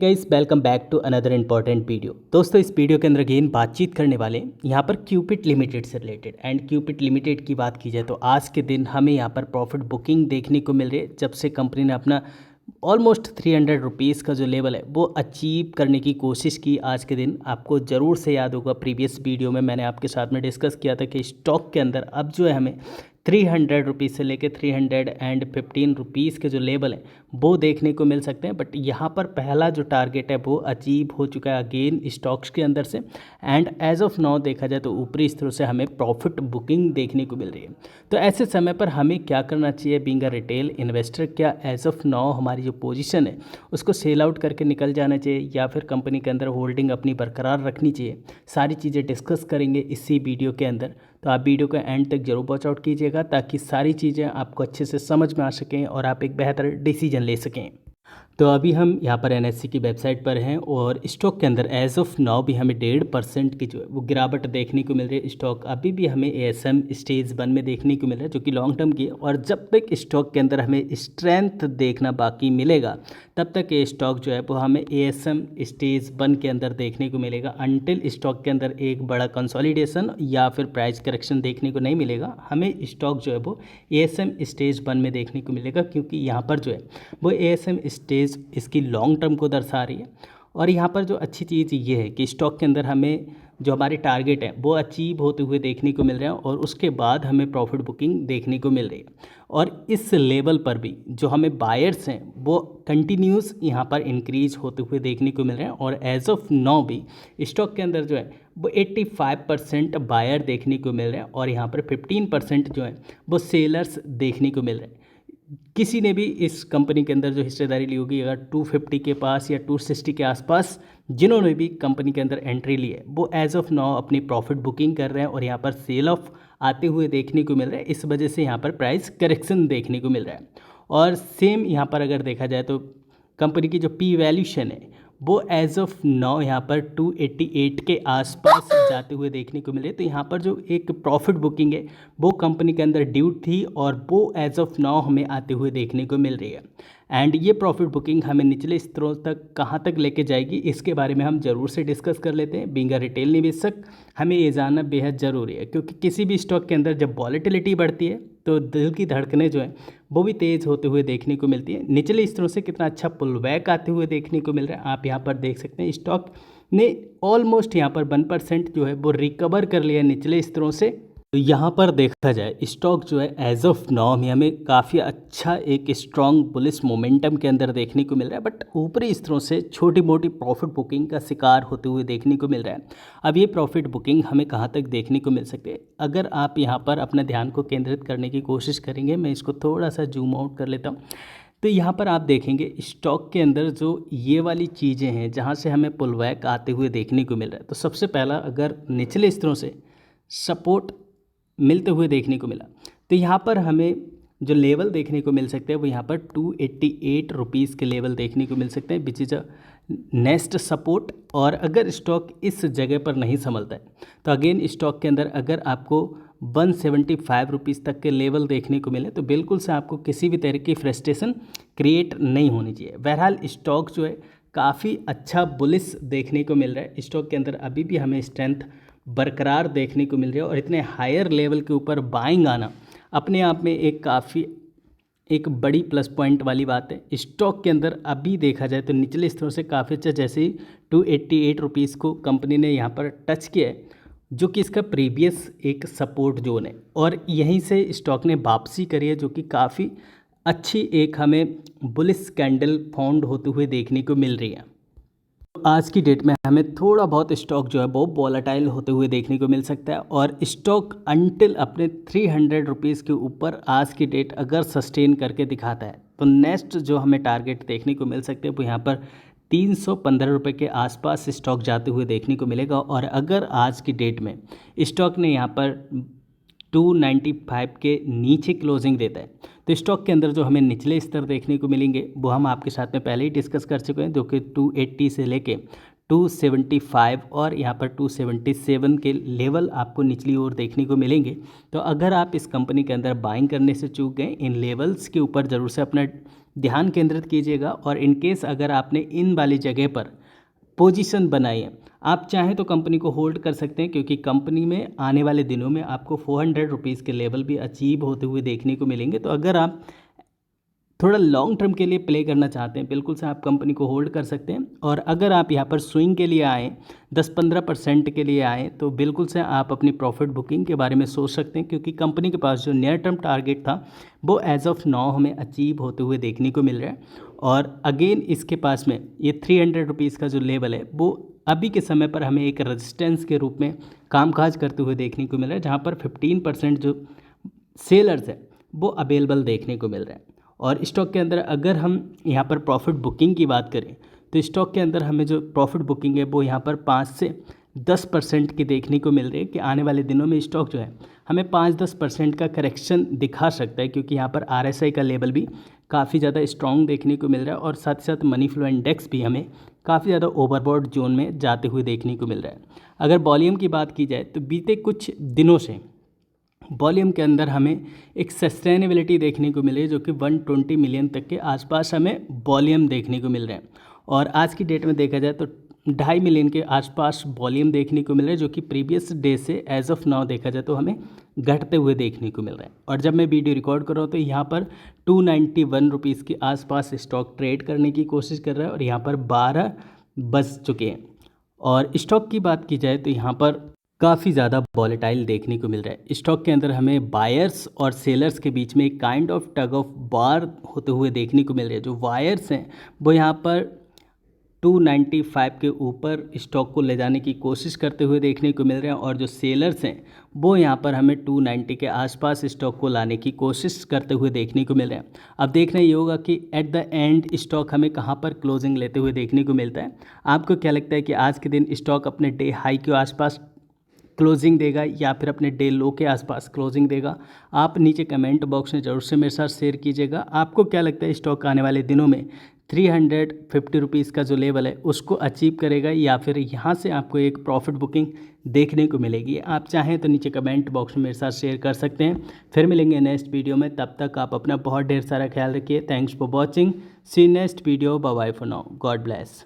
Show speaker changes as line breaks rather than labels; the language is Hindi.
Guys welcome back to another important video. दोस्तों इस वीडियो के अंदर अगेन बातचीत करने वाले हैं यहाँ पर क्यूपिट लिमिटेड से रिलेटेड। एंड क्यूपिट लिमिटेड की बात की जाए तो आज के दिन हमें यहाँ पर प्रॉफिट बुकिंग देखने को मिल रही है जब से कंपनी ने अपना ऑलमोस्ट 300 रुपीज़ का जो लेवल है वो अचीव करने की कोशिश की। आज के दिन आपको ज़रूर से याद होगा, प्रीवियस वीडियो में मैंने आपके साथ में डिस्कस किया था कि स्टॉक के अंदर अब जो है हमें 300 रुपीज़ से लेकर 315 रुपीज़ के जो लेवल हैं वो देखने को मिल सकते हैं। बट यहाँ पर पहला जो टारगेट है वो अचीव हो चुका है अगेन स्टॉक्स के अंदर से। एंड एज ऑफ नाउ देखा जाए तो ऊपरी स्तरों से हमें प्रॉफिट बुकिंग देखने को मिल रही है। तो ऐसे समय पर हमें क्या करना चाहिए बीइंग अ रिटेल इन्वेस्टर? क्या एज ऑफ नाउ हमारी जो पोजीशन है उसको सेल आउट करके निकल जाना चाहिए या फिर कंपनी के अंदर होल्डिंग अपनी बरकरार रखनी चाहिए? सारी चीज़ें डिस्कस करेंगे इसी वीडियो के अंदर। तो आप वीडियो को एंड तक जरूर वॉच आउट कीजिएगा ताकि सारी चीज़ें आपको अच्छे से समझ में आ सकें और आप एक बेहतर डिसीजन ले सकें। तो अभी हम यहाँ पर एनएससी की वेबसाइट पर हैं और स्टॉक के अंदर एज ऑफ नाउ भी हमें 1.5% की जो है वो गिरावट देखने को मिल रही है। स्टॉक अभी भी हमें एएसएम स्टेज 1 में देखने को मिल रहा है जो कि लॉन्ग टर्म की है। और जब तक स्टॉक के अंदर हमें स्ट्रेंथ देखना बाकी मिलेगा तब तक ये स्टॉक जो है वो हमें एएसएम स्टेज 1 के अंदर देखने को मिलेगा। अनटिल स्टॉक के अंदर एक बड़ा कंसोलिडेशन या फिर प्राइस करेक्शन देखने को नहीं मिलेगा, हमें स्टॉक जो है वो एएसएम स्टेज 1 में देखने को मिलेगा, क्योंकि यहाँ पर जो है वो एएसएम स्टेज इसकी लॉन्ग टर्म को दर्शा रही है। और यहाँ पर जो अच्छी चीज़ ये है कि स्टॉक के अंदर हमें जो हमारे टारगेट है वो अचीव होते हुए देखने को मिल रहे हैं और उसके बाद हमें प्रॉफिट बुकिंग देखने को मिल रही है। और इस लेवल पर भी जो हमें बायर्स हैं वो कंटिन्यूस यहाँ पर इंक्रीज होते हुए देखने को मिल रहे हैं। और एज ऑफ नाउ भी स्टॉक के अंदर जो है वो 85% बायर देखने को मिल रहे हैं और यहाँ पर 15% जो है वो सेलर्स देखने को मिल रहे हैं। किसी ने भी इस कंपनी के अंदर जो हिस्सेदारी ली होगी, अगर 250 के पास या 260 के आसपास जिन्होंने भी कंपनी के अंदर एंट्री ली है वो एज ऑफ नाउ अपनी प्रॉफिट बुकिंग कर रहे हैं और यहाँ पर सेल ऑफ आते हुए देखने को मिल रहा है। इस वजह से यहाँ पर प्राइस करेक्शन देखने को मिल रहा है। और सेम यहाँ पर अगर देखा जाए तो कंपनी की जो पी वैल्यूशन है वो एज ऑफ नाउ यहाँ पर 288 के आसपास जाते हुए देखने को मिले। तो यहाँ पर जो एक प्रॉफिट बुकिंग है वो कंपनी के अंदर ड्यू थी और वो एज ऑफ नाउ हमें आते हुए देखने को मिल रही है। एंड ये प्रॉफिट बुकिंग हमें निचले स्तरों तक कहाँ तक लेके जाएगी इसके बारे में हम ज़रूर से डिस्कस कर लेते हैं। बीइंग अ रिटेल निवेशक हमें ये जानना बेहद ज़रूरी है, क्योंकि किसी भी स्टॉक के अंदर जब वॉलेटिलिटी बढ़ती है तो दिल की धड़कनें जो है वो भी तेज़ होते हुए देखने को मिलती है। निचले स्तरों से कितना अच्छा पुल बैक आते हुए देखने को मिल रहा है आप यहाँ पर देख सकते हैं। स्टॉक ने ऑलमोस्ट यहाँ पर 1% जो है वो रिकवर कर लिया निचले स्तरों से। तो यहाँ पर देखा जाए स्टॉक जो है एज ऑफ नाउ हमें काफ़ी अच्छा एक स्ट्रॉन्ग बुलिश मोमेंटम के अंदर देखने को मिल रहा है, बट ऊपरी स्तरों से छोटी मोटी प्रॉफिट बुकिंग का शिकार होते हुए देखने को मिल रहा है। अब ये प्रॉफिट बुकिंग हमें कहाँ तक देखने को मिल सकती है? अगर आप यहाँ पर अपने ध्यान को केंद्रित करने की कोशिश करेंगे, मैं इसको थोड़ा सा जूम आउट कर लेता हूँ, तो यहाँ पर आप देखेंगे स्टॉक के अंदर जो ये वाली चीज़ें हैं जहाँ से हमें पुल बैक आते हुए देखने को मिल रहा है। तो सबसे पहला अगर निचले स्तरों से सपोर्ट मिलते हुए देखने को मिला तो यहाँ पर हमें जो लेवल देखने को मिल सकते हैं वो यहाँ पर 288 रुपीज़ के लेवल देखने को मिल सकते हैं, which is a next support. और अगर स्टॉक इस जगह पर नहीं संभलता है तो अगेन स्टॉक के अंदर अगर आपको 175 रुपीज़ तक के लेवल देखने को मिले तो बिल्कुल से आपको किसी भी तरह की फ्रस्ट्रेशन क्रिएट नहीं होनी चाहिए। बहरहाल स्टॉक जो है काफ़ी अच्छा बुलिश देखने को मिल रहा है। स्टॉक के अंदर अभी भी हमें स्ट्रेंथ बरकरार देखने को मिल रही है और इतने हायर लेवल के ऊपर बाइंग आना अपने आप में एक बड़ी प्लस पॉइंट वाली बात है। स्टॉक के अंदर अभी देखा जाए तो निचले स्तरों से काफ़ी अच्छा, जैसे ही 288 रुपीज़ को कंपनी ने यहाँ पर टच किया है जो कि इसका प्रीवियस एक सपोर्ट जोन है और यहीं से स्टॉक ने वापसी करी है जो कि काफ़ी अच्छी एक हमें बुलिश कैंडल फाउंड होते हुए देखने को मिल रही है। आज की डेट में हमें थोड़ा बहुत स्टॉक जो है वो वॉलेटाइल होते हुए देखने को मिल सकता है और स्टॉक अनटिल अपने 300 रुपीज़ के ऊपर आज की डेट अगर सस्टेन करके दिखाता है तो नेक्स्ट जो हमें टारगेट देखने को मिल सकते हैं वो यहाँ पर 315 रुपये के आसपास स्टॉक जाते हुए देखने को मिलेगा। और अगर आज की डेट में स्टॉक ने यहाँ पर 295 के नीचे क्लोजिंग देता है तो स्टॉक के अंदर जो हमें निचले स्तर देखने को मिलेंगे वो हम आपके साथ में पहले ही डिस्कस कर चुके हैं, जो कि 280 से लेके 275 और यहाँ पर 277 के लेवल आपको निचली ओर देखने को मिलेंगे। तो अगर आप इस कंपनी के अंदर बाइंग करने से चूक गए, इन लेवल्स के ऊपर ज़रूर से अपना ध्यान केंद्रित कीजिएगा। और इनकेस अगर आपने इन वाली जगह पर पोजीशन बनाई है, आप चाहें तो कंपनी को होल्ड कर सकते हैं, क्योंकि कंपनी में आने वाले दिनों में आपको 400 रुपीज़ के लेवल भी अचीव होते हुए देखने को मिलेंगे। तो अगर आप थोड़ा लॉन्ग टर्म के लिए प्ले करना चाहते हैं, बिल्कुल से आप कंपनी को होल्ड कर सकते हैं। और अगर आप यहाँ पर स्विंग के लिए आएँ, 10-15% के लिए आएँ, तो बिल्कुल से आप अपनी प्रॉफिट बुकिंग के बारे में सोच सकते हैं, क्योंकि कंपनी के पास जो नियर टर्म टारगेट था वो एज ऑफ नाउ हमें अचीव होते हुए देखने को मिल रहा है। और अगेन इसके पास में ये 300 रुपीज़ का जो लेवल है वो अभी के समय पर हमें एक रेजिस्टेंस के रूप में कामकाज करते हुए देखने को मिल रहा है, जहाँ पर 15% जो सेलर्स है वो अवेलेबल देखने को मिल रहा है। और स्टॉक के अंदर अगर हम यहाँ पर प्रॉफिट बुकिंग की बात करें, तो स्टॉक के अंदर हमें जो प्रॉफिट बुकिंग है वो यहाँ पर 5 से 10% की देखने को मिल रही है, कि आने वाले दिनों में स्टॉक जो है हमें 5-10% का करेक्शन दिखा सकता है, क्योंकि यहाँ पर RSI का लेवल भी काफ़ी ज़्यादा स्ट्रॉन्ग देखने को मिल रहा है। और साथ ही साथ मनी फ्लो इंडेक्स भी हमें काफ़ी ज़्यादा ओवरबॉट जोन में जाते हुए देखने को मिल रहा है। अगर वॉल्यूम की बात की जाए तो बीते कुछ दिनों से वॉल्यूम के अंदर हमें एक सस्टेनेबिलिटी देखने को मिली है, जो कि 120 मिलियन तक के आसपास हमें वॉल्यूम देखने को मिल रहे हैं। और आज की डेट में देखा जाए तो 2.5 मिलियन के आसपास वॉल्यूम देखने को मिल रहा है, जो कि प्रीवियस डे से एज ऑफ नाउ देखा जाए तो हमें घटते हुए देखने को मिल रहा है। और जब मैं वीडियो रिकॉर्ड कर रहा हूँ तो यहाँ पर 291 रुपीज़ के आसपास स्टॉक ट्रेड करने की कोशिश कर रहा है, और यहाँ पर 12 बज चुके हैं। और स्टॉक की बात की जाए तो यहाँ पर काफ़ी ज़्यादा वॉलेटाइल देखने को मिल रहा है। स्टॉक के अंदर हमें बायर्स और सेलर्स के बीच में एक kind of tug of war होते हुए देखने को मिल रहे हैं। जो बायर्स हैं वो यहाँ पर 295 के ऊपर स्टॉक को ले जाने की कोशिश करते हुए देखने को मिल रहे हैं, और जो सेलर्स हैं वो यहाँ पर हमें 290 के आसपास स्टॉक को लाने की कोशिश करते हुए देखने को मिल रहे हैं। अब देखना ये होगा कि एट द एंड स्टॉक हमें कहाँ पर क्लोजिंग लेते हुए देखने को मिलता है। आपको क्या लगता है कि आज के दिन स्टॉक अपने डे हाई के आसपास क्लोजिंग देगा या फिर अपने डे लो के आसपास क्लोजिंग देगा? आप नीचे कमेंट बॉक्स में ज़रूर से मेरे साथ शेयर कीजिएगा। आपको क्या लगता है स्टॉक आने वाले दिनों में 350 रुपीज़ का जो लेवल है उसको अचीव करेगा, या फिर यहाँ से आपको एक प्रॉफिट बुकिंग देखने को मिलेगी? आप चाहें तो नीचे कमेंट बॉक्स में मेरे साथ शेयर कर सकते हैं। फिर मिलेंगे नेक्स्ट वीडियो में, तब तक आप अपना बहुत ढेर सारा ख्याल रखिए। Thanks for watching, see next video, bye bye for now, God bless.